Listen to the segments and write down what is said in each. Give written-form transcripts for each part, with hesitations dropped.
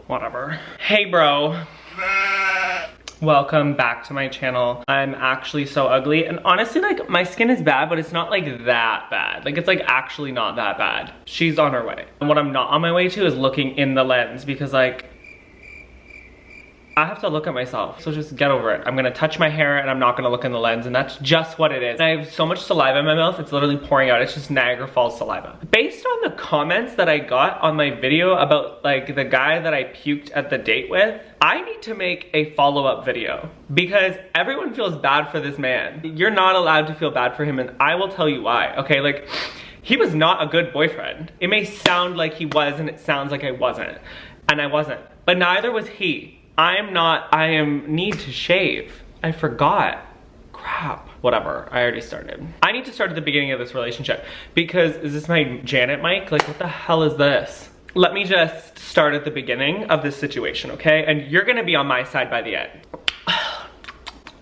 Whatever. Hey, bro. Welcome back to my channel. I'm actually so ugly, and honestly, like, my skin is bad, but it's not like that bad. Like, it's like actually not that bad. She's on her way. And what I'm not on my way to is looking in the lens, because like, I have to look at myself, so just get over it. I'm gonna touch my hair and I'm not gonna look in the lens, and that's just what it is. I have so much saliva in my mouth, it's literally pouring out. It's just Niagara Falls saliva. Based on the comments that I got on my video about like the guy that I puked at the date with, I need to make a follow-up video because everyone feels bad for this man. You're not allowed to feel bad for him, and I will tell you why, okay? Like, he was not a good boyfriend. It may sound like he was, and it sounds like I wasn't, and I wasn't, but neither was he. I need to shave. I forgot. Crap. Whatever, I already started. I need to start at the beginning of this relationship because is this my Janet mic? Like, what the hell is this? Let me just start at the beginning of this situation, okay? And you're gonna be on my side by the end.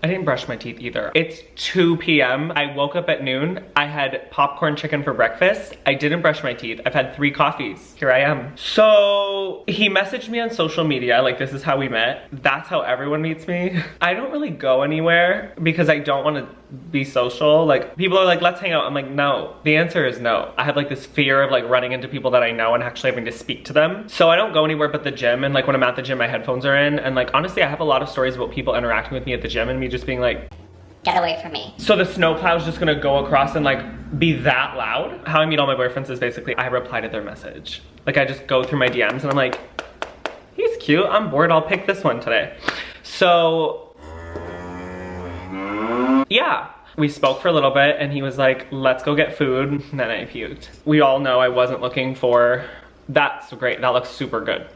I didn't brush my teeth either. It's 2 p.m. I woke up at noon. I had popcorn chicken for breakfast. I didn't brush my teeth. I've had 3 coffees. Here I am. So he messaged me on social media, like this is how we met. That's how everyone meets me. I don't really go anywhere because I don't want to be social. Like, people are like, let's hang out. I'm like, no. The answer is no. I have like this fear of like running into people that I know and actually having to speak to them. So I don't go anywhere but the gym, and like when I'm at the gym, my headphones are in, and like honestly, I have a lot of stories about people interacting with me at the gym and me just being like, get away from me. So the snowplow is just gonna go across and like be that loud? How I meet all my boyfriends is basically I reply to their message. Like, I just go through my DMs and I'm like, he's cute, I'm bored, I'll pick this one today. So yeah, we spoke for a little bit and he was like, let's go get food, and then I puked. We all know I wasn't looking for, that's great, that looks super good.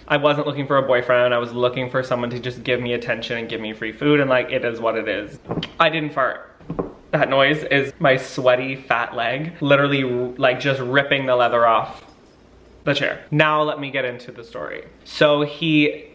I wasn't looking for a boyfriend, I was looking for someone to just give me attention and give me free food, and like, it is what it is. I didn't fart. That noise is my sweaty fat leg, literally like just ripping the leather off the chair. Now let me get into the story. So he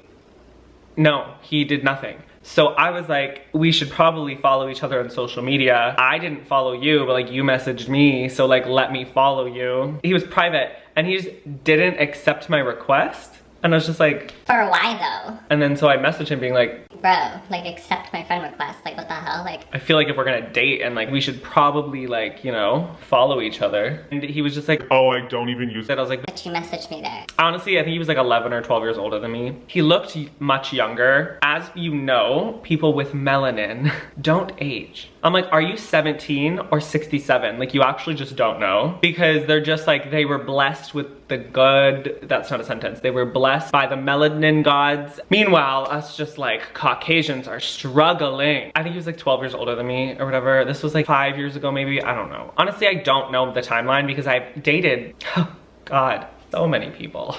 did nothing. So I was like, we should probably follow each other on social media. I didn't follow you, but like you messaged me, so like let me follow you. He was private and he just didn't accept my request. And I was just like, for why though? And then so I messaged him being like, bro, like accept my friend request, like what the hell? Like, I feel like if we're gonna date and like we should probably like, you know, follow each other. And he was just like, oh, I don't even use it. I was like, but you messaged me there. Honestly, I think he was like 11 or 12 years older than me. He looked much younger. As you know, people with melanin don't age. I'm like, are you 17 or 67? Like, you actually just don't know. Because they're just like, they were blessed with the good, that's not a sentence. They were blessed by the melanin gods. Meanwhile, us just like Caucasians are struggling. I think he was like 12 years older than me or whatever. This was like 5 years ago maybe, I don't know. Honestly, I don't know the timeline because I've dated, oh God, so many people.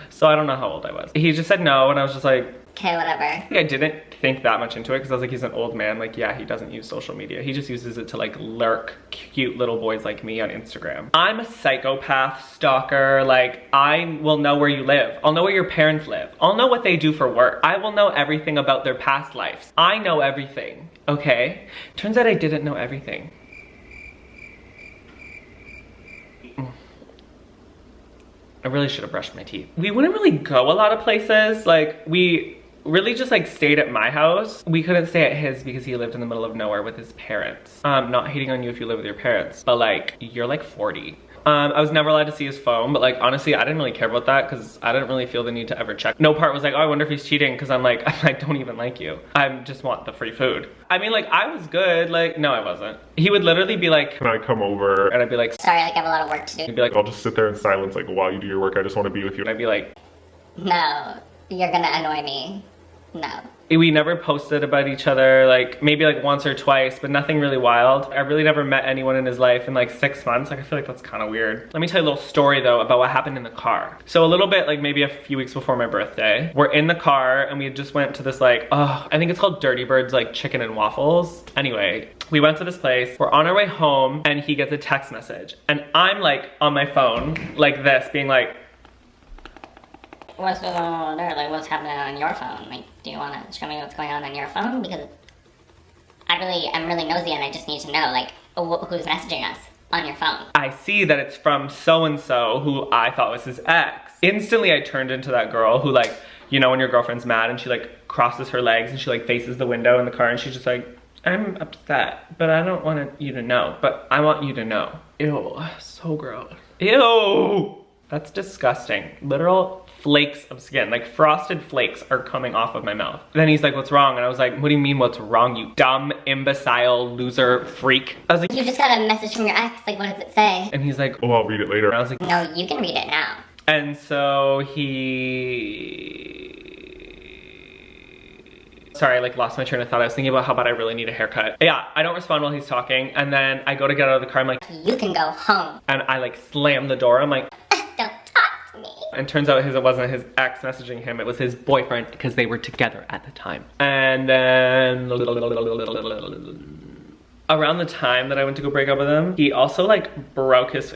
So I don't know how old I was. He just said no and I was just like, okay, whatever. I didn't think that much into it because I was like, he's an old man. Like, yeah, he doesn't use social media. He just uses it to like lurk cute little boys like me on Instagram. I'm a psychopath, stalker. Like, I will know where you live. I'll know where your parents live. I'll know what they do for work. I will know everything about their past lives. I know everything, okay? Turns out I didn't know everything. I really should have brushed my teeth. We wouldn't really go a lot of places. Like, we really just like stayed at my house. We couldn't stay at his because he lived in the middle of nowhere with his parents. Not hating on you if you live with your parents, but like, you're like 40. I was never allowed to see his phone, but like, honestly, I didn't really care about that because I didn't really feel the need to ever check. No part was like, oh, I wonder if he's cheating, because I'm like, I don't even like you. I just want the free food. I mean, like, I was good. Like, no, I wasn't. He would literally be like, can I come over? And I'd be like, sorry, like I have a lot of work to do. He'd be like, I'll just sit there in silence, like, while you do your work. I just want to be with you. And I'd be like, no, you're gonna annoy me. No. We never posted about each other, like maybe like once or twice, but nothing really wild. I really never met anyone in his life in like 6 months. Like, I feel like that's kind of weird. Let me tell you a little story though about what happened in the car. So a little bit, like maybe a few weeks before my birthday, we're in the car and we just went to this like, I think it's called Dirty Bird's like chicken and waffles. Anyway, we went to this place, we're on our way home and he gets a text message. And I'm like on my phone like this being like, what's going on there? Like, what's happening on your phone? Like, do you want to show me what's going on your phone? Because I'm really nosy and I just need to know, like, who's messaging us on your phone? I see that it's from so-and-so who I thought was his ex. Instantly, I turned into that girl who like, you know when your girlfriend's mad and she like crosses her legs and she like faces the window in the car and she's just like, I'm upset, but I don't want you to know, but I want you to know. Ew, so gross. Ew, that's disgusting. Literal flakes of skin, like frosted flakes are coming off of my mouth. Then he's like, what's wrong? And I was like, what do you mean what's wrong, you dumb, imbecile, loser, freak? I was like, You just got a message from your ex, like what does it say? and he's like, Oh, I'll read it later. and I was like, No, you can read it now. and so he... Sorry, I like lost my train of thought. I was thinking about how bad I really need a haircut. Yeah, I don't respond while he's talking. And then I go to get out of the car. I'm like, You can go home. and I like slam the door. I'm like, Don't talk to me. and turns out it wasn't his ex messaging him. It was his boyfriend because they were together at the time. And then around the time that I went to go break up with him, he also like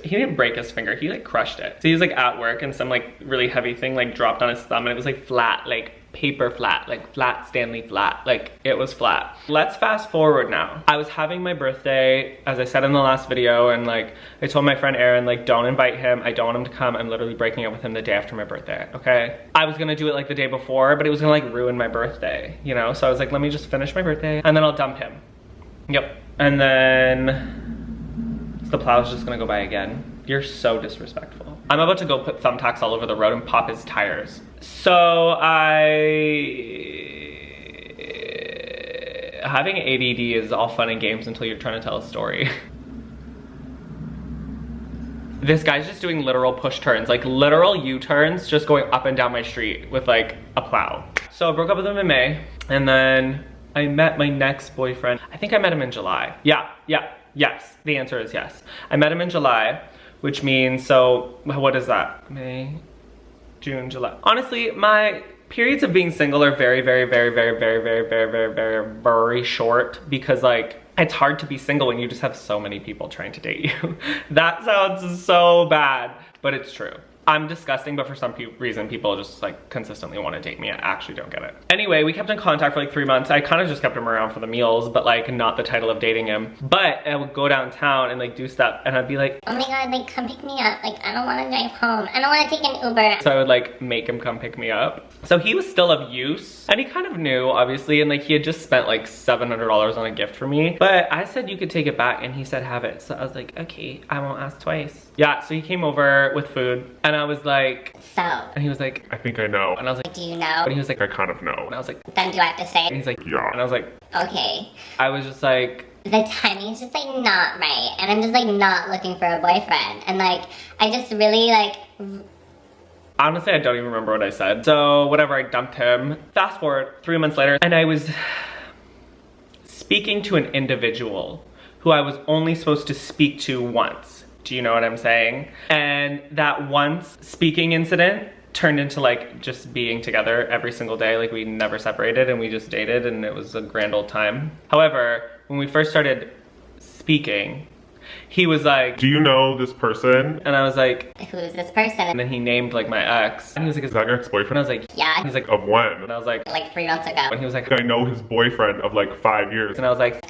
he didn't break his finger, he like crushed it. So he was like at work and some like really heavy thing like dropped on his thumb and it was like flat, like paper flat, like flat Stanley flat, like it was flat. Let's fast forward now. I was having my birthday, as I said in the last video, and like I told my friend Aaron, like don't invite him, I don't want him to come, I'm literally breaking up with him the day after my birthday, okay? I was gonna do it like the day before, but it was gonna like ruin my birthday, you know? So I was like, let me just finish my birthday and then I'll dump him. Yep. And then the plow's just gonna go by again. You're so disrespectful. I'm about to go put thumbtacks all over the road and pop his tires. So having ADD is all fun and games until you're trying to tell a story. This guy's just doing literal push turns, like literal U-turns, just going up and down my street with like a plow. So I broke up with him in May, and then I met my next boyfriend. I think I met him in July. Yes. The answer is yes. I met him in July, which means, so what is that? May, June, July. Honestly, my periods of being single are very short because like, it's hard to be single when you just have so many people trying to date you. That sounds so bad, but it's true. I'm disgusting, but for some reason people just like consistently want to date me. I actually don't get it. Anyway, we kept in contact for like 3 months. I kind of just kept him around for the meals, but like not the title of dating him. But I would go downtown and like do stuff and I'd be like, Oh my god, like come pick me up. Like I don't want to drive home. I don't want to take an Uber. so I would like make him come pick me up. So he was still of use and he kind of knew obviously, and like he had just spent like $700 on a gift for me. But I said you could take it back and he said have it. So I was like, okay, I won't ask twice. Yeah, so he came over with food and I was like, So, and he was like, I think I know. and I was like, do you know? and he was like, I kind of know. and I was like, Then do I have to say and it? he's like, Yeah. and I was like, Okay. I was just like, The timing is just like not right. And I'm just like not looking for a boyfriend. And like, I just really like, honestly, I don't even remember what I said. So whatever, I dumped him. Fast forward 3 months later, and I was speaking to an individual who I was only supposed to speak to once. Do you know what I'm saying? And that once speaking incident turned into like just being together every single day. Like we never separated and we just dated and it was a grand old time. However, when we first started speaking, he was like, Do you know this person? and I was like, who's this person? and then he named like my ex. And he was like, Is that your and I ex-boyfriend? was like, Yeah, he's like, Of when? and I was like, like 3 months ago. and he was like, I know his boyfriend of like 5 years. and I was like,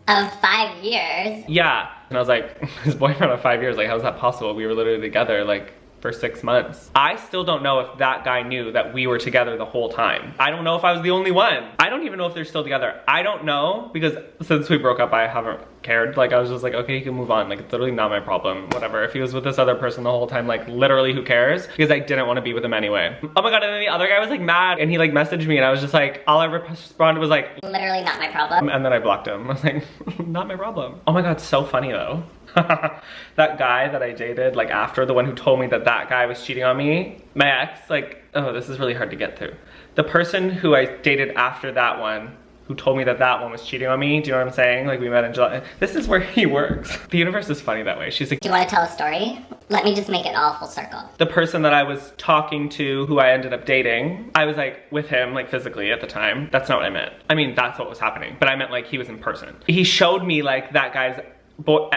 Of 5 years. yeah. And I was like, his boyfriend of 5 years, like how's that possible? We were literally together like for 6 months. I still don't know if that guy knew that we were together the whole time. I don't know if I was the only one. I don't even know if they're still together. I don't know because since we broke up, I haven't cared. Like I was just like, okay, you can move on. Like it's literally not my problem, whatever. If he was with this other person the whole time, like literally who cares? Because I didn't want to be with him anyway. Oh my God, and then the other guy was like mad and he like messaged me and I was just like, all I responded was like, Literally not my problem. and then I blocked him. I was like, not my problem. Oh my God, so funny though. That guy that I dated, like after the one who told me that that guy was cheating on me, my ex, like, oh, this is really hard to get through. The person who I dated after that one, who told me that that one was cheating on me, do you know what I'm saying? Like we met in July. This is where he works. The universe is funny that way. She's like, Do you want to tell a story? Let me just make it all full circle. the person that I was talking to, who I ended up dating, I was like with him, like physically at the time. That's not what I meant. I mean, that's what was happening, but I meant like he was in person. He showed me like that guy's boy.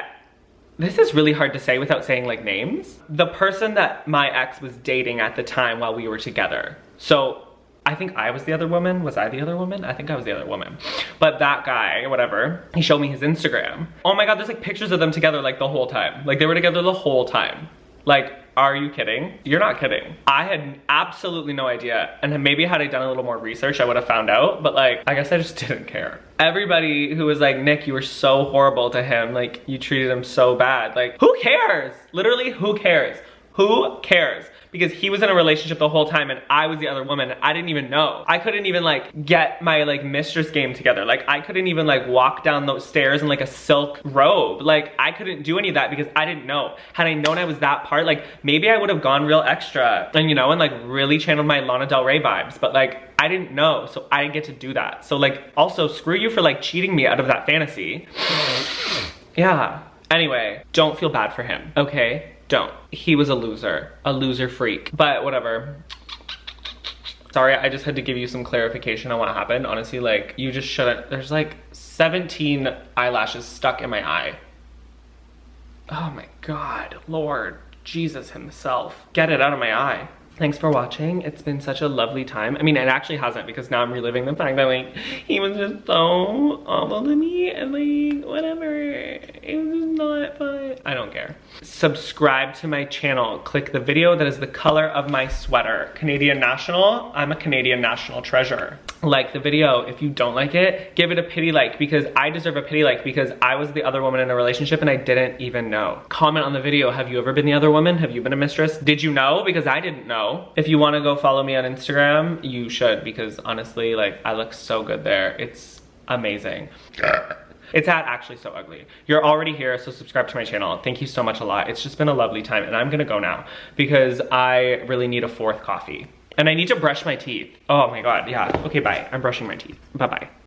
This is really hard to say without saying like names. The person that my ex was dating at the time while we were together. So I think I was the other woman. Was I the other woman? I think I was the other woman. But that guy, whatever, he showed me his Instagram. Oh my God, there's like pictures of them together like the whole time. Like they were together the whole time. Like, are you kidding? You're not kidding. I had absolutely no idea. And maybe had I done a little more research, I would have found out. But like, I guess I just didn't care. Everybody who was like, Nick, you were so horrible to him. Like, you treated him so bad. Like, who cares? Literally, who cares? Who cares? Because he was in a relationship the whole time and I was the other woman and I didn't even know. I couldn't even like get my like mistress game together. Like I couldn't even like walk down those stairs in like a silk robe. Like I couldn't do any of that because I didn't know. Had I known I was that part, like maybe I would have gone real extra and you know, and like really channeled my Lana Del Rey vibes. But like I didn't know, so I didn't get to do that. So like also screw you for like cheating me out of that fantasy. Yeah. Anyway, don't feel bad for him, okay? Don't. He was a loser freak. But whatever. Sorry, I just had to give you some clarification on what happened. Honestly, like, you just shouldn't. There's like 17 eyelashes stuck in my eye. Oh my God, Lord, Jesus himself. Get it out of my eye. Thanks for watching. It's been such a lovely time. I mean, it actually hasn't because now I'm reliving the fact that like, he was just so awful to me and like, whatever. It was just not fun. I don't care. Subscribe to my channel. Click the video that is the color of my sweater. Canadian National. I'm a Canadian National treasure. Like the video. If you don't like it, give it a pity like because I deserve a pity like because I was the other woman in a relationship and I didn't even know. Comment on the video. Have you ever been the other woman? Have you been a mistress? Did you know? Because I didn't know. If you want to go follow me on Instagram, you should because honestly, like I look so good there. It's amazing. It's at Actually So Ugly. You're already here, so subscribe to my channel. Thank you so much a lot. It's just been a lovely time and I'm gonna go now because I really need a 4th coffee. And I need to brush my teeth. Oh my God, yeah. Okay, bye. I'm brushing my teeth. Bye-bye.